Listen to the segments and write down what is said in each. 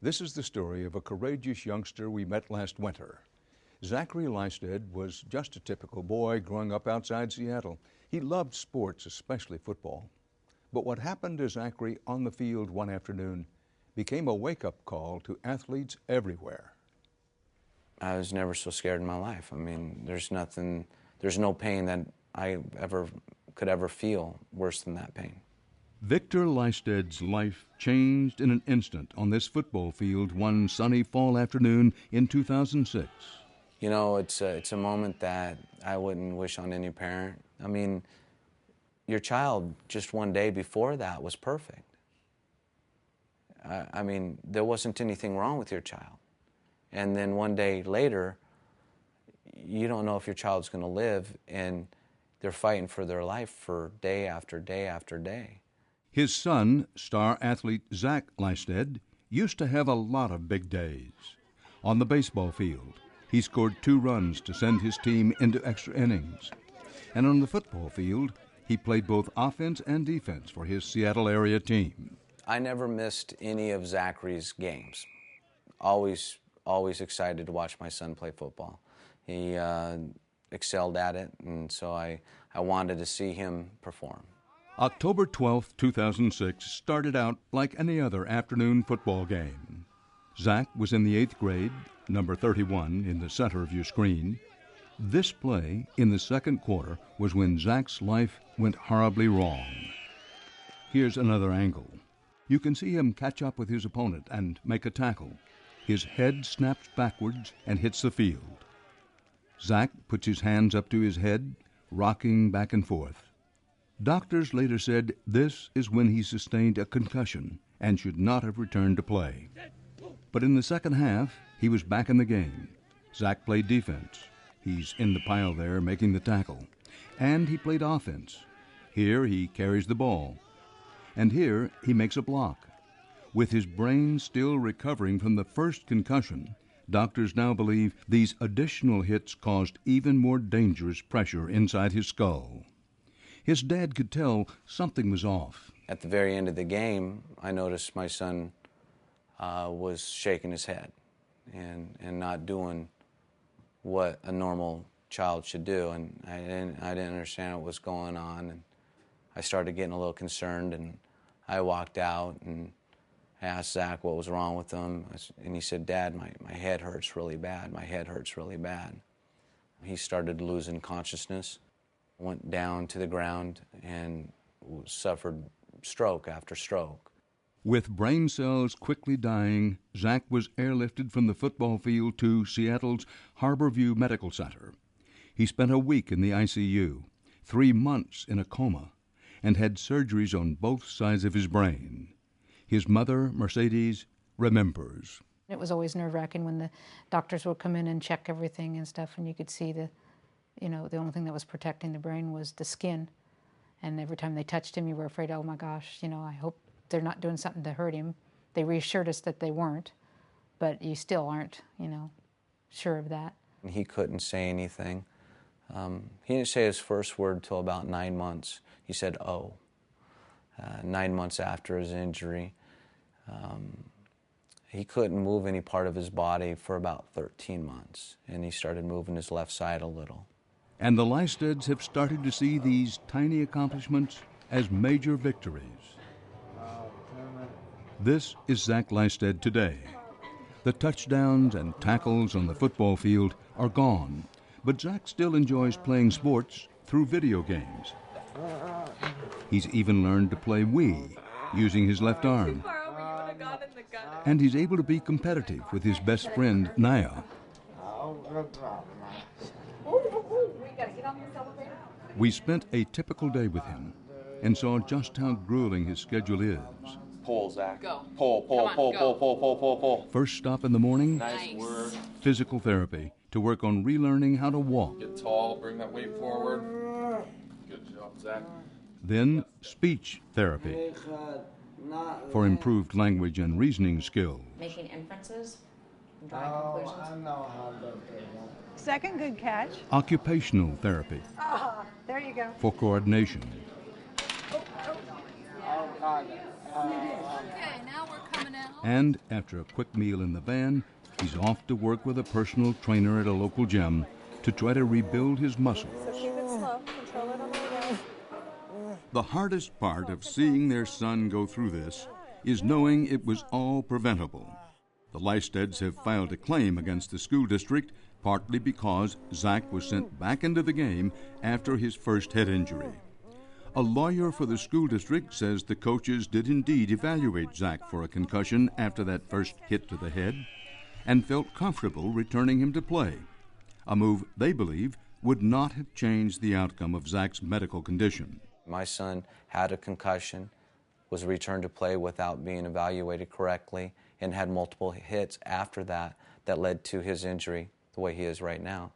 This is the story of a courageous youngster we met last winter. Zack Lystedt was just a typical boy growing up outside Seattle. He loved sports, especially football. But what happened to Zachary on the field one afternoon became a wake-up call to athletes everywhere. I was never so scared in my life. I mean, there's no pain that I could ever feel worse than that pain. Victor Lystedt's life changed in an instant on this football field one sunny fall afternoon in 2006. You know, it's a moment that I wouldn't wish on any parent. I mean, your child just one day before that was perfect. I mean, there wasn't anything wrong with your child. And then one day later, you don't know if your child's going to live, and they're fighting for their life for day after day after day. His son, star athlete Zack Lystedt, used to have a lot of big days. On the baseball field, he scored 2 runs to send his team into extra innings. And on the football field, he played both offense and defense for his Seattle area team. I never missed any of Zachary's games. Always excited to watch my son play football. He excelled at it, and so I wanted to see him perform. October 12, 2006 started out like any other afternoon football game. Zack was in the 8th grade, number 31 in the center of your screen. This play in the second quarter was when Zack's life went horribly wrong. Here's another angle. You can see him catch up with his opponent and make a tackle. His head snaps backwards and hits the field. Zack puts his hands up to his head, rocking back and forth. Doctors later said this is when he sustained a concussion and should not have returned to play. But in the second half, he was back in the game. Zack played defense. He's in the pile there making the tackle. And he played offense. Here he carries the ball. And here he makes a block. With his brain still recovering from the first concussion, doctors now believe these additional hits caused even more dangerous pressure inside his skull. His dad could tell something was off. At the very end of the game, I noticed my son was shaking his head and not doing what a normal child should do, and I didn't understand what was going on, and I started getting a little concerned, and I walked out and asked Zack what was wrong with him, and he said, "Dad, my head hurts really bad. My head hurts really bad." He started losing consciousness, went down to the ground, and suffered stroke after stroke. With brain cells quickly dying, Zack was airlifted from the football field to Seattle's Harborview Medical Center. He spent a week in the ICU, 3 months in a coma, and had surgeries on both sides of his brain. His mother, Mercedes, remembers. It was always nerve-wracking when the doctors would come in and check everything and stuff, and you could see the only thing that was protecting the brain was the skin. And every time they touched him, you were afraid, oh my gosh, I hope they're not doing something to hurt him. They reassured us that they weren't, but you still aren't, sure of that. He couldn't say anything. He didn't say his first word till about 9 months. He said, "Oh." 9 months after his injury. He couldn't move any part of his body for about 13 months, and he started moving his left side a little. And the Lystedts have started to see these tiny accomplishments as major victories. This is Zack Lystedt today. The touchdowns and tackles on the football field are gone, but Zack still enjoys playing sports through video games. He's even learned to play Wii using his left arm. And he's able to be competitive with his best friend, Naya. We spent a typical day with him and saw just how grueling his schedule is. Pull, Zack. Go. Pull. First stop in the morning, Nice work. physical therapy to work on relearning how to walk. Get tall, bring that weight forward. Good job, Zack. Then speech therapy for improved language and reasoning skills. Making inferences and drawing conclusions. Second good catch. Occupational therapy There you go. for coordination. Okay, now we're coming And after a quick meal in the van, he's off to work with a personal trainer at a local gym to try to rebuild his muscle. So keep it slow. Control it on the way down. The hardest part of seeing their son go through this is knowing it was all preventable. The Lysteds have filed a claim against the school district, partly because Zack was sent back into the game after his first head injury. A lawyer for the school district says the coaches did indeed evaluate Zack for a concussion after that first hit to the head and felt comfortable returning him to play, a move they believe would not have changed the outcome of Zack's medical condition. My son had a concussion, was returned to play without being evaluated correctly, and had multiple hits after that that led to his injury the way he is right now.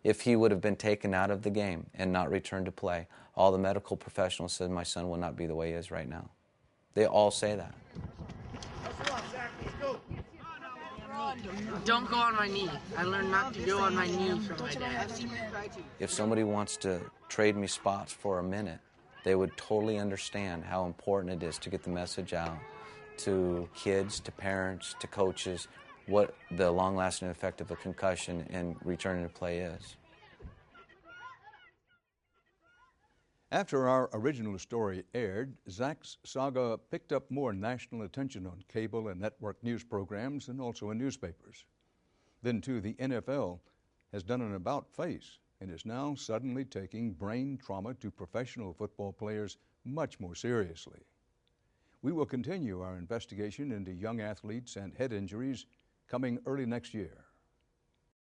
If he would have been taken out of the game and not returned to play, all the medical professionals said my son will not be the way he is right now. They all say that. Don't go on my knee. I learned not to go on my knee from my dad. If somebody wants to trade me spots for a minute, they would totally understand how important it is to get the message out to kids, to parents, to coaches, what the long-lasting effect of a concussion and returning to play is. After our original story aired, Zack's saga picked up more national attention on cable and network news programs and also in newspapers. Then, too, the NFL has done an about-face and is now suddenly taking brain trauma to professional football players much more seriously. We will continue our investigation into young athletes and head injuries coming early next year.